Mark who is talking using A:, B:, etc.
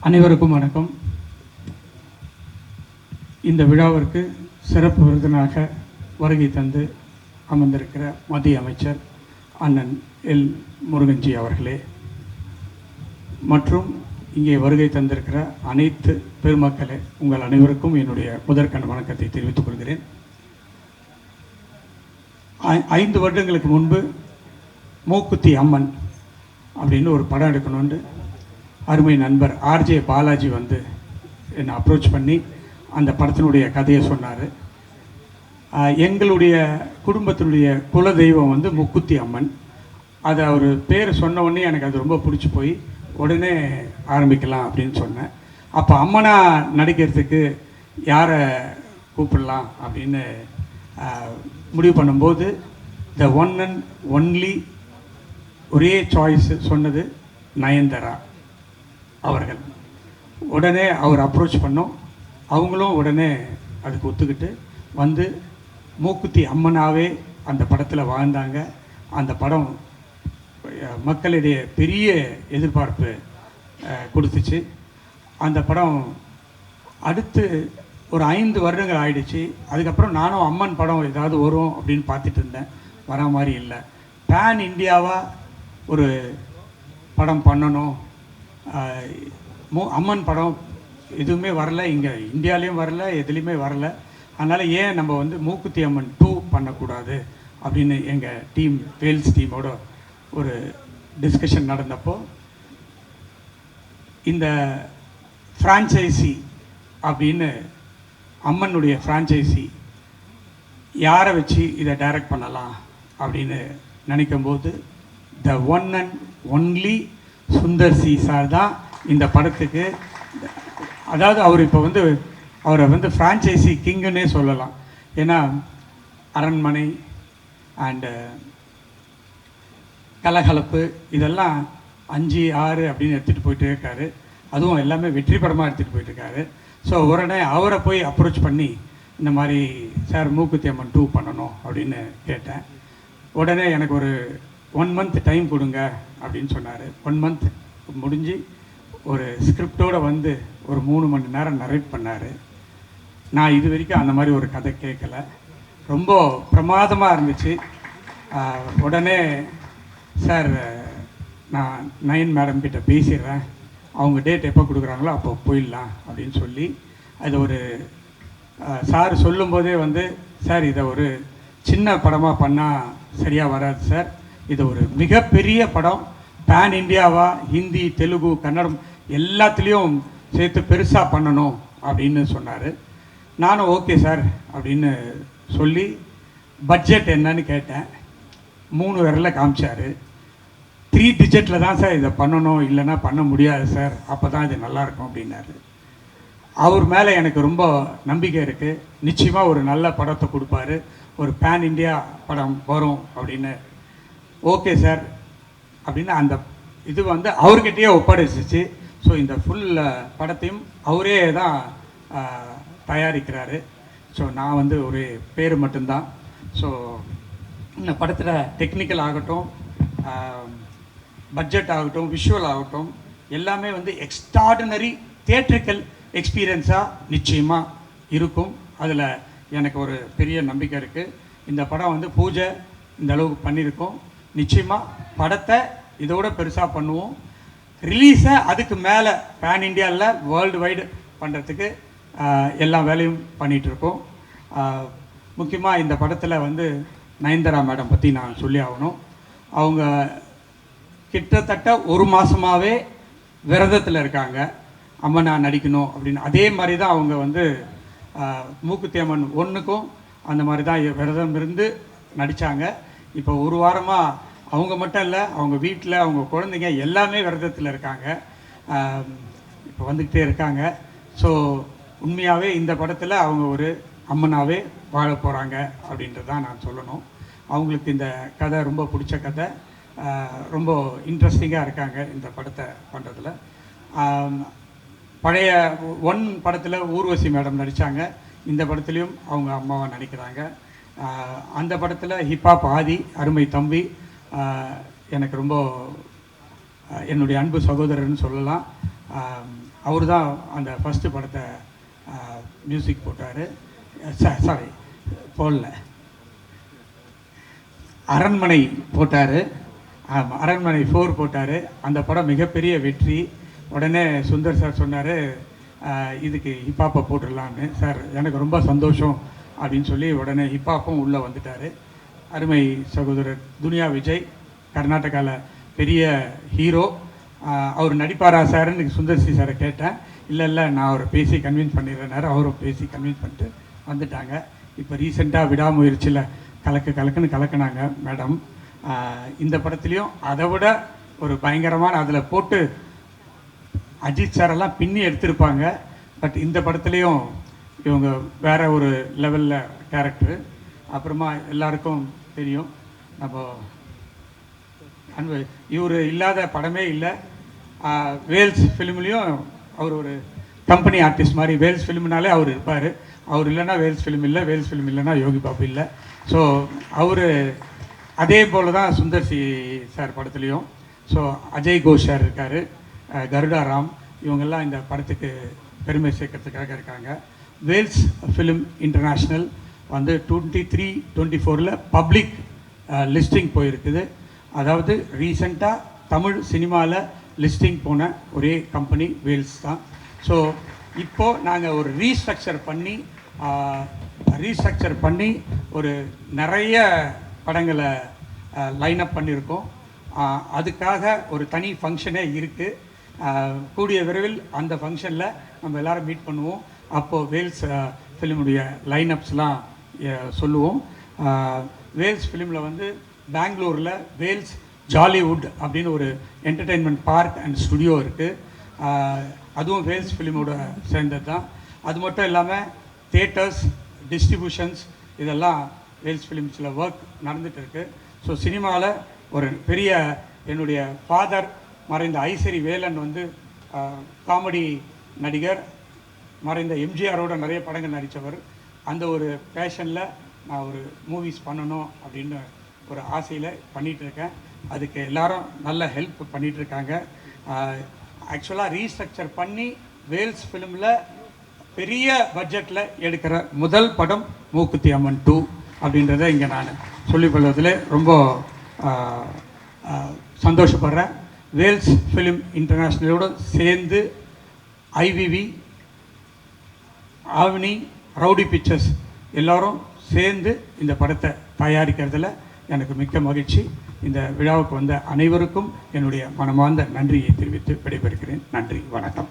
A: அனைவருக்கும் வணக்கம். இந்த விழாவிற்கு சிறப்பு விருந்தினராக வருகை தந்து அமர்ந்திருக்கிற மத்திய அமைச்சர் அண்ணன் எல் முருகன்ஜி அவர்களே மற்றும் இங்கே வருகை தந்திருக்கிற அனைத்து பெருமக்களே, உங்கள் அனைவருக்கும் என்னுடைய முதற்கண் வணக்கத்தை தெரிவித்துக் கொள்கிறேன். 5 வருடங்களுக்கு முன்பு மூக்குத்தி அம்மன் அப்படின்னு ஒரு படம் எடுக்கணும்னு அருமை நண்பர் ஆர்ஜே பாலாஜி வந்து என்னை அப்ரோச் பண்ணி அந்த படத்தினுடைய கதையை சொன்னார். எங்களுடைய குடும்பத்தினுடைய குலதெய்வம் வந்து மூக்குத்தி அம்மன். அதை அவர் பேர் சொன்ன உடனே எனக்கு அது ரொம்ப பிடிச்சி போய் உடனே ஆரம்பிக்கலாம் அப்படின்னு சொன்னேன். அப்போ அம்மனாக நடிக்கிறதுக்கு யாரை கூப்பிடலாம் அப்படின்னு முடிவு பண்ணும்போது த ஒன் அண்ட் ஒன்லி ஒரே சாய்ஸ் சொன்னது நயன்தாரா அவர்கள். உடனே அவர் அப்ரோச் பண்ணோம். அவங்களும் உடனே அதுக்கு ஒத்துக்கிட்டு வந்து மூக்குத்தி அம்மனாவே அந்த படத்தில் வாழ்ந்தாங்க. அந்த படம் மக்களிடையே பெரிய எதிர்பார்ப்பு கொடுத்துச்சு. அந்த படம் அடுத்து ஒரு 5 வருடங்கள் ஆயிடுச்சு. அதுக்கப்புறம் நானும் அம்மன் படம் ஏதாவது வரும் அப்படின்னு பார்த்துட்டு இருந்தேன். வரா மாதிரி இல்லை. பேன் இந்தியாவாக ஒரு படம் பண்ணணும். அம்மன் படம் எதுவுமே வரல, இங்கே இந்தியாலேயும் வரல, எதுலேயுமே வரல. அதனால் ஏன் நம்ம வந்து மூக்குத்தி அம்மன் 2 பண்ணக்கூடாது அப்படின்னு எங்கள் டீம், வேல்ஸ் டீமோட ஒரு டிஸ்கஷன் நடந்தப்போ இந்த ஃப்ரான்ச்சைசி அப்படின்னு அம்மனுடைய ஃப்ரான்ச்சைசி யாரை வச்சு இதை டைரக்ட் பண்ணலாம் அப்படின்னு நினைக்கும்போது the one and only Sundar C sir தான் இந்த படத்துக்கு. அதாவது அவர் இப்போ வந்து அவரை வந்து ஃப்ரான்ச்சைசி கிங்குன்னே சொல்லலாம். ஏன்னா அரண்மனை அண்டு கலகலப்பு இதெல்லாம் 5, 6 அப்படின்னு எடுத்துகிட்டு போயிட்டே இருக்காரு. அதுவும் எல்லாமே வெற்றி படமாக எடுத்துகிட்டு போயிட்டுருக்காரு. ஸோ உடனே அவரை போய் அப்ரோச் பண்ணி இந்த மாதிரி சார் மூக்குத்தி அம்மன் 2 பண்ணணும் அப்படின்னு கேட்டேன். உடனே எனக்கு ஒரு 1 month டைம் கொடுங்க அப்படின்னு சொன்னார். 1 month முடிஞ்சு ஒரு ஸ்கிரிப்டோடு வந்து ஒரு 3 மணி நேரம் நரேட் பண்ணார். நான் இது வரைக்கும் அந்த மாதிரி ஒரு கதை கேட்கல. ரொம்ப பிரமாதமாக இருந்துச்சு. உடனே சார் நான் நயன் மேடம் கிட்ட பேசிடுறேன், அவங்க டேட் எப்போ கொடுக்குறாங்களோ அப்போ போயிடலாம் அப்படின்னு சொல்லி அது ஒரு சார் சொல்லும்போதே வந்து சார் இதை ஒரு சின்ன படமாக பண்ணால் சரியாக வராது சார், இது ஒரு மிகப்பெரிய படம், பேன் இந்தியாவா ஹிந்தி, தெலுங்கு, கன்னடம் எல்லாத்துலேயும் சேர்த்து பெருசாக பண்ணணும் அப்படின்னு சொன்னார். நானும் ஓகே சார் அப்படின்னு சொல்லி பட்ஜெட் என்னன்னு கேட்டேன். 3 விரலில் காமிச்சார். 3 டிஜிட்டில் தான் சார் இதை பண்ணணும், இல்லைன்னா பண்ண முடியாது சார், அப்போ தான் இது நல்லாயிருக்கும் அப்படின்னாரு. அவர் மேலே எனக்கு ரொம்ப நம்பிக்கை இருக்குது. நிச்சயமாக ஒரு நல்ல படத்தை கொடுப்பாரு, ஒரு பேன் இந்தியா படம் வரும் அப்படின்னு. ஓகே சார் அப்படின்னு அந்த இது வந்து அவர்கிட்டயே ஒப்படைச்சிச்சு. ஸோ இந்த ஃபுல் படத்தையும் அவரே தான் தயாரிக்கிறாரு. ஸோ நான் வந்து ஒரு பேர் மட்டும்தான். ஸோ இந்த படத்தில் டெக்னிக்கல் ஆகட்டும், பட்ஜெட் ஆகட்டும், விஷுவல் ஆகட்டும், எல்லாமே வந்து எக்ஸ்ட்ராடினரி தியேட்ரிக்கல் எக்ஸ்பீரியன்ஸாக நிச்சயமாக இருக்கும். அதில் எனக்கு ஒரு பெரிய நம்பிக்கை இருக்குது. இந்த படம் வந்து பூஜை இந்த அளவுக்கு பண்ணியிருக்கோம். நிச்சயமாக படத்தை இதோட பெருசாக பண்ணுவோம். ரிலீஸை அதுக்கு மேலே பேன் இண்டியாவில் வேர்ல்டு வைடு பண்ணுறதுக்கு எல்லா வேலையும் பண்ணிகிட்ருக்கோம். முக்கியமாக இந்த படத்தில் வந்து நயன்தாரா மேடம் பற்றி நான் சொல்லி ஆகணும். அவங்க கிட்டத்தட்ட 1 மாதமாகவே விரதத்தில் இருக்காங்க, அம்மனா நடிக்கணும் அப்படின்னு. அதே மாதிரி தான் அவங்க வந்து மூக்குத்தி அம்மன் 1க்கும் அந்த மாதிரி தான் விரதம் இருந்து நடித்தாங்க. இப்போ 1 வாரமாக அவங்க மட்டும் இல்லை, அவங்க வீட்டில் அவங்க குழந்தைங்க எல்லாமே விரதத்தில் இருக்காங்க, இப்போ வந்துக்கிட்டே இருக்காங்க. ஸோ உண்மையாகவே இந்த படத்தில் அவங்க ஒரு அம்மனாகவே வாழ போகிறாங்க அப்படின்றது தான் நான் சொல்லணும். அவங்களுக்கு இந்த கதை ரொம்ப பிடிச்ச கதை, ரொம்ப இன்ட்ரெஸ்டிங்காக இருக்காங்க இந்த படத்தை பண்ணுறதுல. பழைய 1 படத்தில் ஊர்வசி மேடம் நடித்தாங்க. இந்த படத்துலேயும் அவங்க அம்மாவை நடிக்கிறாங்க. அந்த படத்தில் ஹிப்ஹாப் ஆதி அருமை தம்பி எனக்கு ரொம்ப என்னுடைய அன்பு சகோதரர்னு சொல்லலாம். அவர் தான் அந்த ஃபஸ்ட்டு படத்தை மியூசிக் போட்டார். சாரி, போடல, அரண்மனை போட்டார். ஆமாம், அரண்மனை 4 போட்டார். அந்த படம் மிகப்பெரிய வெற்றி. உடனே சுந்தர் சார் சொன்னார், இதுக்கு ஹிப்ஹாப்பை போட்டுடலான்னு. சார் எனக்கு ரொம்ப சந்தோஷம் அப்படின்னு சொல்லி உடனே ஹிப்ஹாப்பும் உள்ளே வந்துட்டார். அருமை சகோதரர் துனியா விஜய், கர்நாடகாவில் பெரிய ஹீரோ. அவர் நடிப்பாரா சார்ன்னு சுந்தர்சி சாரை கேட்டேன். இல்லை நான் அவரை பேசி கன்வின்ஸ் பண்ணிடுறேனாரு. அவரும் பேசி கன்வின்ஸ் பண்ணிட்டு வந்துட்டாங்க. இப்போ ரீசெண்டாக விடாமுயற்சியில் கலக்குன்னு கலக்குனாங்க மேடம். இந்த படத்துலேயும் அதை விட ஒரு பயங்கரமான, அதில் போட்டு அஜித் சாரெல்லாம் பின்னி எடுத்திருப்பாங்க. பட் இந்த படத்துலேயும் இவங்க வேற ஒரு லெவலில் கேரக்டரு. அப்புறமா எல்லாருக்கும் தெரியும், நம்ம இவர் இல்லாத படமே இல்லை. வேல்ஸ் ஃபிலிம்லேயும் அவர் ஒரு கம்பெனி ஆர்டிஸ்ட் மாதிரி. வேல்ஸ் ஃபிலிம்னாலே அவர் இருப்பார். அவர் இல்லைன்னா வேல்ஸ் ஃபிலிம் இல்லை, வேல்ஸ் ஃபிலிம் இல்லைன்னா யோகி பாபு இல்லை. ஸோ அவர் அதே போல் தான் சுந்தர்சி சார் படத்துலேயும். ஸோ அஜய் கோஷ் சார் இருக்கார், கருடா ராம், இவங்கெல்லாம் இந்த படத்துக்கு பெருமை சேர்க்கறதுக்காக இருக்காங்க. வேல்ஸ் ஃபிலிம் இன்டர்நேஷ்னல் வந்து 23-24 பப்ளிக் லிஸ்டிங் போயிருக்குது. அதாவது ரீசெண்டாக தமிழ் சினிமாவில் லிஸ்டிங் போன ஒரே கம்பெனி வேல்ஸ் தான். ஸோ இப்போது நாங்கள் ஒரு ரீஸ்ட்ரக்சர் பண்ணி ஒரு நிறைய படங்களை லைனப் பண்ணியிருக்கோம். அதுக்காக ஒரு தனி ஃபங்க்ஷனே இருக்குது. கூடிய விரைவில் அந்த ஃபங்க்ஷனில் நம்ம எல்லோரும் மீட் பண்ணுவோம். அப்போது வேல்ஸ் ஃபிலிமுடைய லைனப்ஸ்லாம் சொல்லுவோம். வேல்ஸ் ஃபிலிமில் வந்து பெங்களூரில் வேல்ஸ் ஜாலிவுட் அப்படின்னு ஒரு என்டர்டெயின்மெண்ட் பார்க் அண்ட் ஸ்டுடியோ இருக்குது. அதுவும் வேல்ஸ் ஃபிலிமோட சேர்ந்தது தான். அது மட்டும் இல்லாமல் தியேட்டர்ஸ், டிஸ்ட்ரிபியூஷன்ஸ், இதெல்லாம் வேல்ஸ் ஃபிலிம்ஸில் ஒர்க் நடந்துகிட்டு இருக்குது. ஸோ சினிமாவில் ஒரு பெரிய, என்னுடைய ஃபாதர் மறைந்த ஐசரி வேலன் வந்து காமெடி நடிகர், மறைந்த எம்ஜிஆரோட நிறைய படங்கள் நடித்தவர். அந்த ஒரு பேஷனில் நான் ஒரு மூவிஸ் பண்ணணும் அப்படின்னு ஒரு ஆசையில் பண்ணிகிட்ருக்கேன். அதுக்கு எல்லாரும் நல்ல ஹெல்ப் பண்ணிகிட்ருக்காங்க. ஆக்சுவலாக ரீஸ்ட்ரக்சர் பண்ணி வேல்ஸ் ஃபிலிமில் பெரிய பட்ஜெட்டில் எடுக்கிற முதல் படம் மூக்குத்தி அம்மன் 2 அப்படின்றத இங்கே நான் சொல்லிக்கொள்வதில் ரொம்ப சந்தோஷப்படுறேன். வேல்ஸ் ஃபிலிம் இன்டர்நேஷ்னலோடு சேர்ந்து ஐவிவி, ஆவணி, ரவுடி பிக்சர்ஸ் எல்லோரும் சேர்ந்து இந்த படத்தை தயாரிக்கிறதுல எனக்கு மிக்க மகிழ்ச்சி. இந்த விழாவுக்கு வந்த அனைவருக்கும் என்னுடைய மனமார்ந்த நன்றியை தெரிவித்து விடைபெறுகிறேன். நன்றி, வணக்கம்.